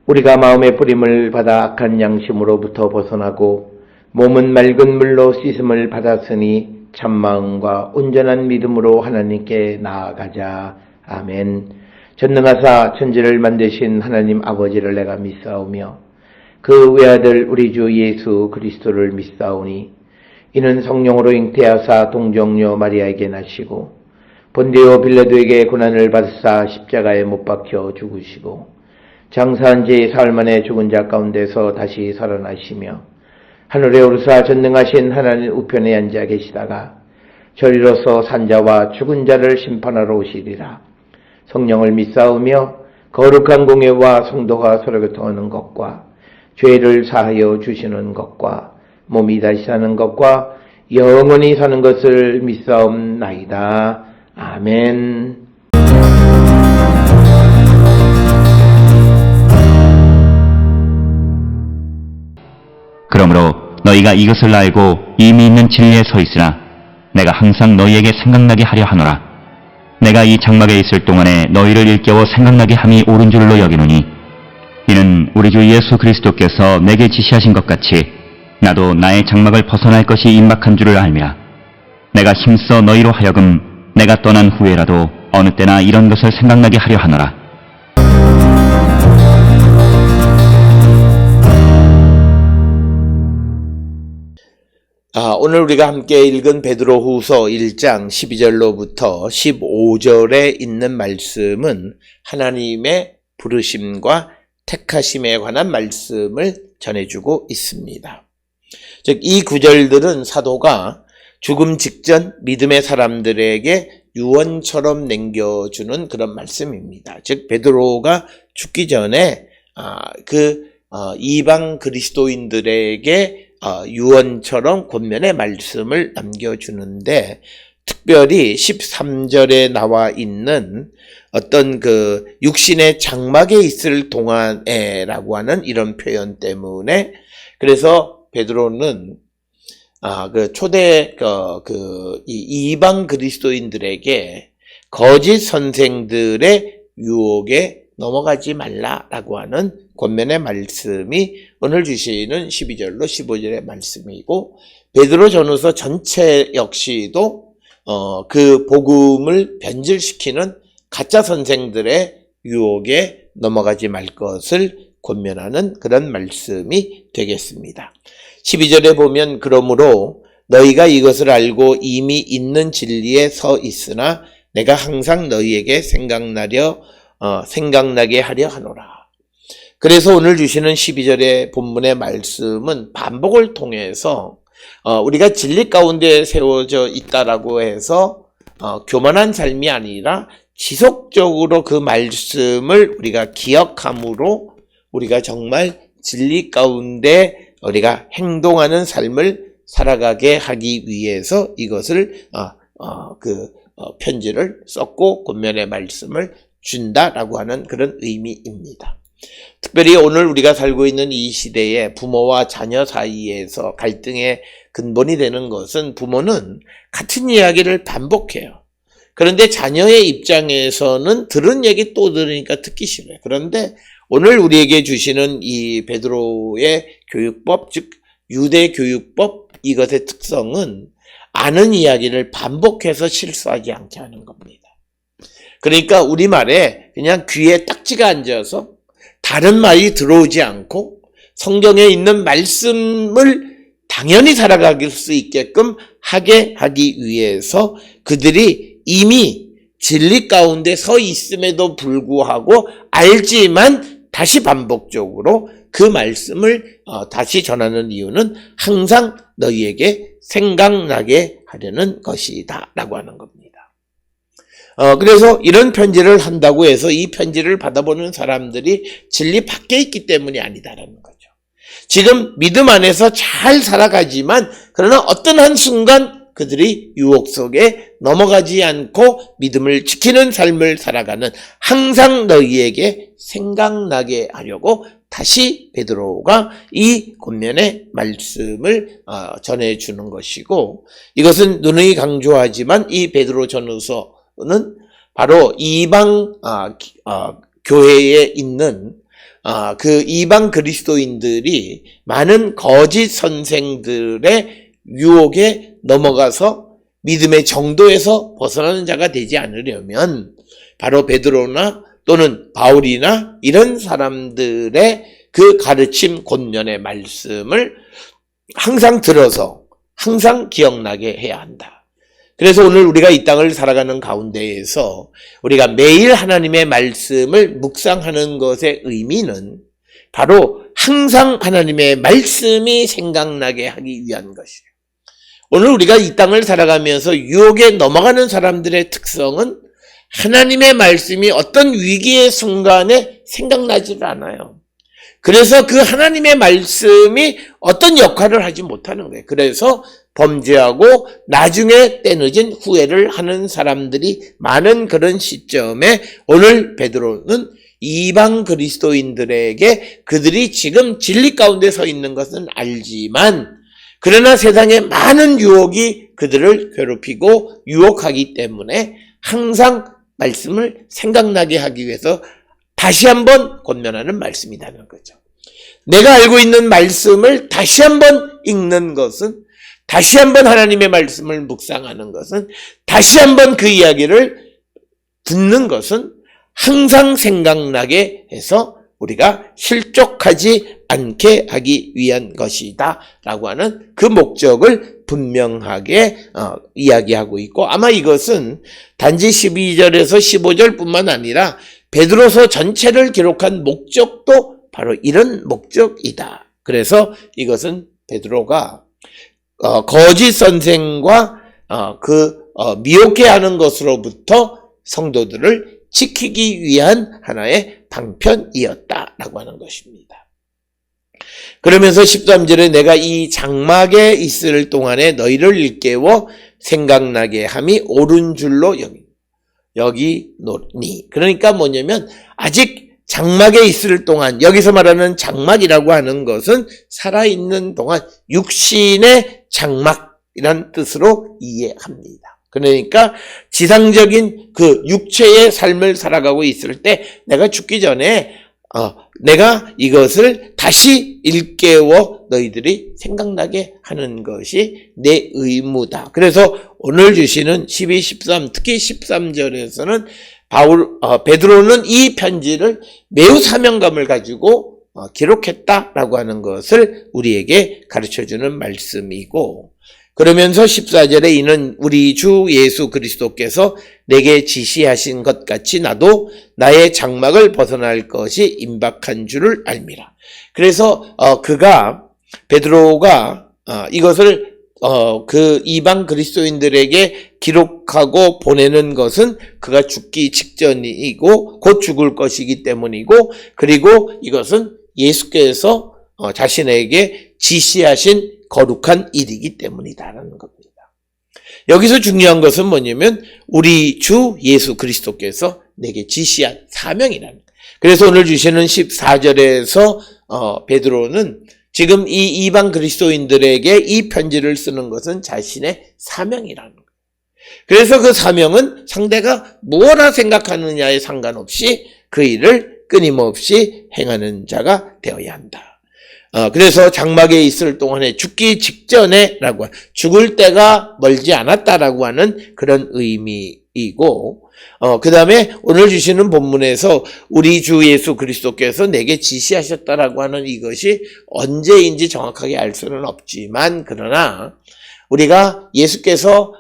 우리가 마음의 뿌림을 받아 악한 양심으로부터 벗어나고 몸은 맑은 물로 씻음을 받았으니 참마음과 온전한 믿음으로 하나님께 나아가자. 아멘. 전능하사 천지를 만드신 하나님 아버지를 내가 믿사오며 그 외아들 우리 주 예수 그리스도를 믿사오니 이는 성령으로 잉태하사 동정녀 마리아에게 나시고 본디오 빌라도에게 고난을 받으사 십자가에 못 박혀 죽으시고 장사한 지 사흘 만에 죽은 자 가운데서 다시 살아나시며 하늘에 오르사 전능하신 하나님 우편에 앉아 계시다가 저리로서 산자와 죽은 자를 심판하러 오시리라. 성령을 믿사오며 거룩한 공예와 성도가 서로 교통하는 것과 죄를 사하여 주시는 것과 몸이 다시 사는 것과 영원히 사는 것을 믿사옵나이다. 아멘. 그러므로 너희가 이것을 알고 이미 있는 진리에 서 있으나 내가 항상 너희에게 생각나게 하려 하노라. 내가 이 장막에 있을 동안에 너희를 일깨워 생각나게 함이 옳은 줄로 여기노니 이는 우리 주 예수 그리스도께서 내게 지시하신 것 같이 나도 나의 장막을 벗어날 것이 임박한 줄을 알미라. 내가 힘써 너희로 하여금 내가 떠난 후에라도 어느 때나 이런 것을 생각나게 하려 하노라. 오늘 우리가 함께 읽은 베드로후서 1장 12절로부터 15절에 있는 말씀은 하나님의 부르심과 택하심에 관한 말씀을 전해주고 있습니다. 즉, 이 구절들은 사도가 죽음 직전 믿음의 사람들에게 유언처럼 남겨주는 그런 말씀입니다. 즉, 베드로가 죽기 전에 이방 그리스도인들에게 유언처럼 권면의 말씀을 남겨주는데, 특별히 13절에 나와 있는 어떤 육신의 장막에 있을 동안에라고 하는 이런 표현 때문에, 그래서 베드로는 초대 이방 그리스도인들에게 거짓 선생들의 유혹에 넘어가지 말라라고 하는 권면의 말씀이 오늘 주시는 12절로 15절의 말씀이고, 베드로 전후서 전체 역시도 그 복음을 변질시키는 가짜 선생들의 유혹에 넘어가지 말 것을 권면하는 그런 말씀이 되겠습니다. 12절에 보면 그러므로 너희가 이것을 알고 이미 있는 진리에 서 있으나 내가 항상 너희에게 생각나게 하려 하노라. 그래서 오늘 주시는 12절의 본문의 말씀은 반복을 통해서 우리가 진리 가운데 세워져 있다라고 해서 교만한 삶이 아니라 지속적으로 그 말씀을 우리가 기억함으로 우리가 정말 진리 가운데 우리가 행동하는 삶을 살아가게 하기 위해서 이것을 편지를 썼고 권면의 말씀을 준다라고 하는 그런 의미입니다. 특별히 오늘 우리가 살고 있는 이 시대에 부모와 자녀 사이에서 갈등의 근본이 되는 것은 부모는 같은 이야기를 반복해요. 그런데 자녀의 입장에서는 들은 얘기 또 들으니까 듣기 싫어요. 그런데 오늘 우리에게 주시는 이 베드로의 교육법, 즉 유대 교육법, 이것의 특성은 아는 이야기를 반복해서 실수하지 않게 하는 겁니다. 그러니까 우리말에 그냥 귀에 딱지가 앉아서 다른 말이 들어오지 않고 성경에 있는 말씀을 당연히 살아갈 수 있게끔 하게 하기 위해서 그들이 이미 진리 가운데 서 있음에도 불구하고 알지만 다시 반복적으로 그 말씀을 다시 전하는 이유는 항상 너희에게 생각나게 하려는 것이다 라고 하는 겁니다. 그래서 이런 편지를 한다고 해서 이 편지를 받아보는 사람들이 진리 밖에 있기 때문이 아니다라는 거죠. 지금 믿음 안에서 잘 살아가지만 그러나 어떤 한순간 그들이 유혹 속에 넘어가지 않고 믿음을 지키는 삶을 살아가는, 항상 너희에게 생각나게 하려고 다시 베드로가 이 권면의 말씀을 전해주는 것이고, 이것은 누누이 강조하지만 이 베드로 전후서는 바로 이방 교회에 있는 그 이방 그리스도인들이 많은 거짓 선생들의 유혹에 넘어가서 믿음의 정도에서 벗어나는 자가 되지 않으려면 바로 베드로나 또는 바울이나 이런 사람들의 그 가르침 권면의 말씀을 항상 들어서 항상 기억나게 해야 한다. 그래서 오늘 우리가 이 땅을 살아가는 가운데에서 우리가 매일 하나님의 말씀을 묵상하는 것의 의미는 바로 항상 하나님의 말씀이 생각나게 하기 위한 것이에요. 오늘 우리가 이 땅을 살아가면서 유혹에 넘어가는 사람들의 특성은 하나님의 말씀이 어떤 위기의 순간에 생각나지를 않아요. 그래서 그 하나님의 말씀이 어떤 역할을 하지 못하는 거예요. 그래서 범죄하고 나중에 때늦은 후회를 하는 사람들이 많은 그런 시점에 오늘 베드로는 이방 그리스도인들에게 그들이 지금 진리 가운데 서 있는 것은 알지만 그러나 세상에 많은 유혹이 그들을 괴롭히고 유혹하기 때문에 항상 말씀을 생각나게 하기 위해서 다시 한번 권면하는 말씀이라는 거죠. 내가 알고 있는 말씀을 다시 한번 읽는 것은, 다시 한번 하나님의 말씀을 묵상하는 것은, 다시 한번 그 이야기를 듣는 것은 항상 생각나게 해서 우리가 실족하지 않게 하기 위한 것이다 라고 하는 그 목적을 분명하게 이야기하고 있고, 아마 이것은 단지 12절에서 15절뿐만 아니라 베드로서 전체를 기록한 목적도 바로 이런 목적이다. 그래서 이것은 베드로가 거짓 선생과 미혹해하는 것으로부터 성도들을 지키기 위한 하나의 방편이었다라고 하는 것입니다. 그러면서 13절에 내가 이 장막에 있을 동안에 너희를 일깨워 생각나게 함이 옳은 줄로 여기노니. 그러니까 뭐냐면 아직 장막에 있을 동안, 여기서 말하는 장막이라고 하는 것은 살아있는 동안 육신의 장막이라는 뜻으로 이해합니다. 그러니까 지상적인 그 육체의 삶을 살아가고 있을 때 내가 죽기 전에 내가 이것을 다시 일깨워 너희들이 생각나게 하는 것이 내 의무다. 그래서 오늘 주시는 12, 13, 특히 13절에서는 베드로는 이 편지를 매우 사명감을 가지고 기록했다라고 하는 것을 우리에게 가르쳐주는 말씀이고, 그러면서 14절에 이는 우리 주 예수 그리스도께서 내게 지시하신 것 같이 나도 나의 장막을 벗어날 것이 임박한 줄을 알미라. 그래서 베드로가 이것을 그 이방 그리스도인들에게 기록하고 보내는 것은 그가 죽기 직전이고 곧 죽을 것이기 때문이고, 그리고 이것은 예수께서 자신에게 지시하신 거룩한 일이기 때문이다라는 겁니다. 여기서 중요한 것은 뭐냐면 우리 주 예수 그리스도께서 내게 지시한 사명이라는 거예요. 그래서 오늘 주시는 14절에서 베드로는 지금 이 이방 그리스도인들에게 이 편지를 쓰는 것은 자신의 사명이라는 거예요. 그래서 그 사명은 상대가 무엇라 생각하느냐에 상관없이 그 일을 끊임없이 행하는 자가 되어야 한다. 그래서 장막에 있을 동안에 죽기 직전에라고, 죽을 때가 멀지 않았다라고 하는 그런 의미이고, 그 다음에 오늘 주시는 본문에서 우리 주 예수 그리스도께서 내게 지시하셨다라고 하는 이것이 언제인지 정확하게 알 수는 없지만, 그러나 우리가 예수께서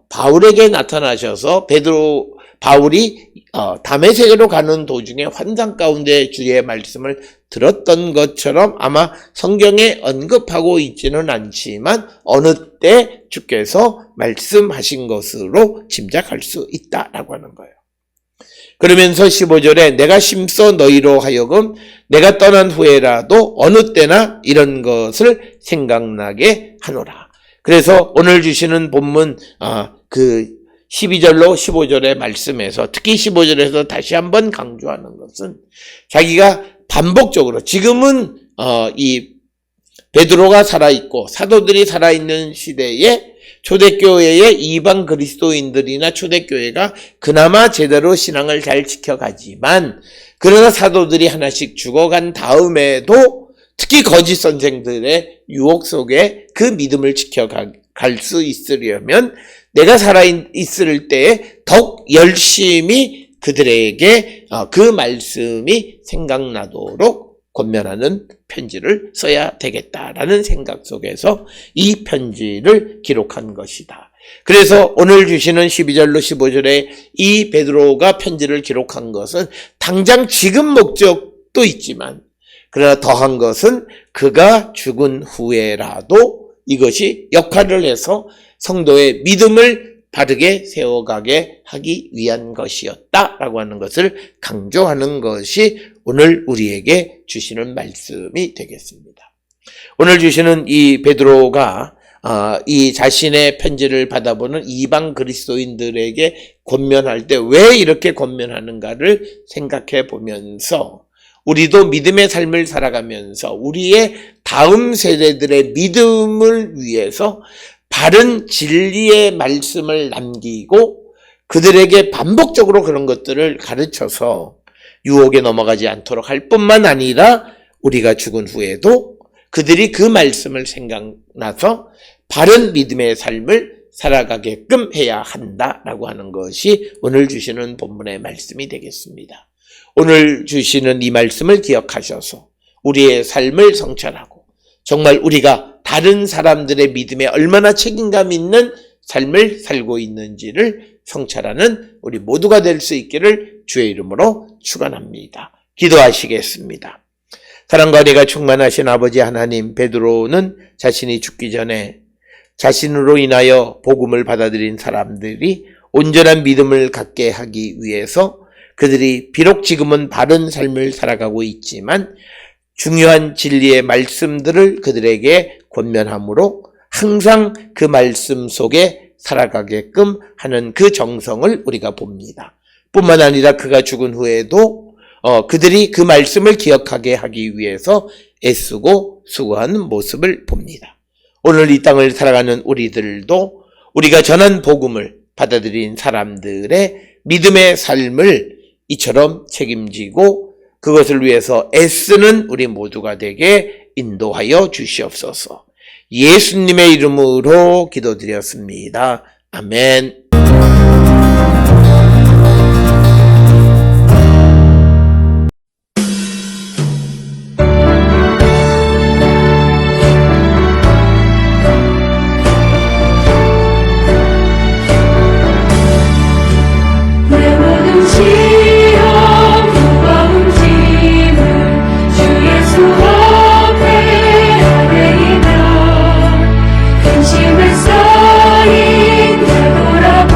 바울에게 나타나셔서 바울이 다메섹으로 가는 도중에 환상 가운데 주의 말씀을 들었던 것처럼 아마 성경에 언급하고 있지는 않지만 어느 때 주께서 말씀하신 것으로 짐작할 수 있다라고 하는 거예요. 그러면서 15절에 내가 심써 너희로 하여금 내가 떠난 후에라도 어느 때나 이런 것을 생각나게 하노라. 그래서 오늘 주시는 본문 12절로 15절의 말씀에서, 특히 15절에서 다시 한번 강조하는 것은 자기가 반복적으로 지금은 이 베드로가 살아있고 사도들이 살아있는 시대에 초대교회의 이방 그리스도인들이나 초대교회가 그나마 제대로 신앙을 잘 지켜가지만 그러나 사도들이 하나씩 죽어간 다음에도 특히 거짓 선생들의 유혹 속에 그 믿음을 지켜갈 수 있으려면 내가 살아있을 때에 더욱 열심히 그들에게 그 말씀이 생각나도록 권면하는 편지를 써야 되겠다라는 생각 속에서 이 편지를 기록한 것이다. 그래서 오늘 주시는 12절로 15절에 이 베드로가 편지를 기록한 것은 당장 지금 목적도 있지만 그러나 더한 것은 그가 죽은 후에라도 이것이 역할을 해서 성도의 믿음을 바르게 세워가게 하기 위한 것이었다라고 하는 것을 강조하는 것이 오늘 우리에게 주시는 말씀이 되겠습니다. 오늘 주시는 이 베드로가 이 자신의 편지를 받아보는 이방 그리스도인들에게 권면할 때 왜 이렇게 권면하는가를 생각해 보면서 우리도 믿음의 삶을 살아가면서 우리의 다음 세대들의 믿음을 위해서 바른 진리의 말씀을 남기고 그들에게 반복적으로 그런 것들을 가르쳐서 유혹에 넘어가지 않도록 할 뿐만 아니라 우리가 죽은 후에도 그들이 그 말씀을 생각나서 바른 믿음의 삶을 살아가게끔 해야 한다라고 하는 것이 오늘 주시는 본문의 말씀이 되겠습니다. 오늘 주시는 이 말씀을 기억하셔서 우리의 삶을 성찰하고 정말 우리가 다른 사람들의 믿음에 얼마나 책임감 있는 삶을 살고 있는지를 성찰하는 우리 모두가 될 수 있기를 주의 이름으로 축원합니다. 기도하시겠습니다. 사랑과 은혜가 충만하신 아버지 하나님, 베드로는 자신이 죽기 전에 자신으로 인하여 복음을 받아들인 사람들이 온전한 믿음을 갖게 하기 위해서 그들이 비록 지금은 바른 삶을 살아가고 있지만 중요한 진리의 말씀들을 그들에게 권면함으로 항상 그 말씀 속에 살아가게끔 하는 그 정성을 우리가 봅니다. 뿐만 아니라 그가 죽은 후에도 그들이 그 말씀을 기억하게 하기 위해서 애쓰고 수고하는 모습을 봅니다. 오늘 이 땅을 살아가는 우리들도 우리가 전한 복음을 받아들인 사람들의 믿음의 삶을 이처럼 책임지고 그것을 위해서 애쓰는 우리 모두가 되게 인도하여 주시옵소서. 예수님의 이름으로 기도드렸습니다. 아멘. 근심에 쌓인 내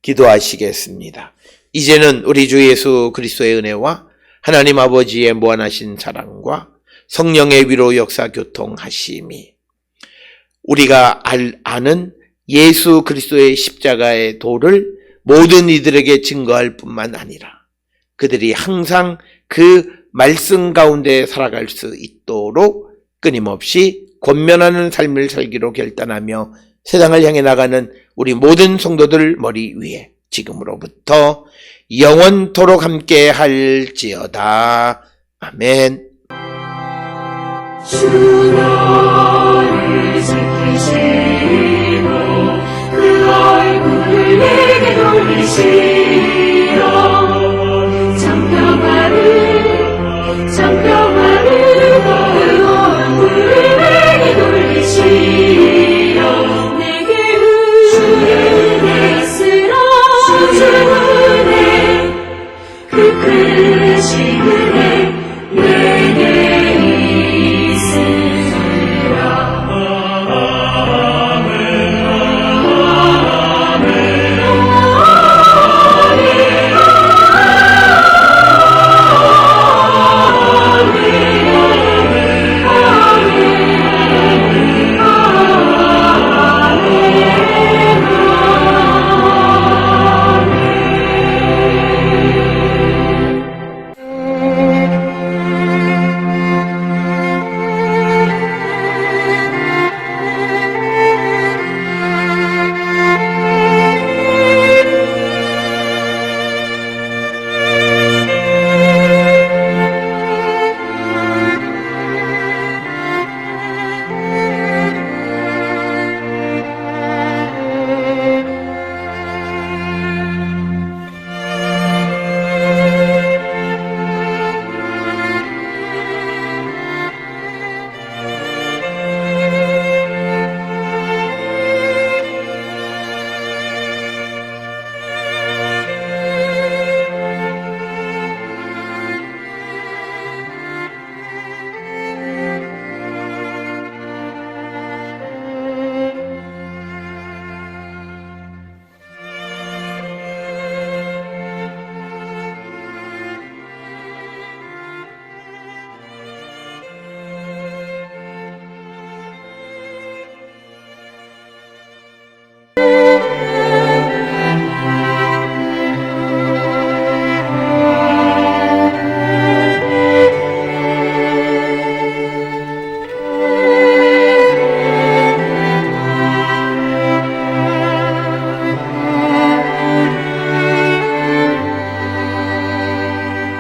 기도하시겠습니다. 이제는 우리 주 예수 그리스도의 은혜와 하나님 아버지의 무한하신 사랑과 성령의 위로 역사 교통하심이 우리가 아는 예수 그리스도의 십자가의 도를 모든 이들에게 증거할 뿐만 아니라 그들이 항상 그 말씀 가운데 살아갈 수 있도록 끊임없이 권면하는 삶을 살기로 결단하며 세상을 향해 나가는 우리 모든 성도들 머리 위에 지금으로부터 영원토록 함께 할지어다. 아멘. 주 너를 지키시고 그 얼굴을 내게 돌리시어 장평화를 그 얼굴을 내게 돌리시어 내게 주의 은혜 쓰라 주의 은혜 그 크신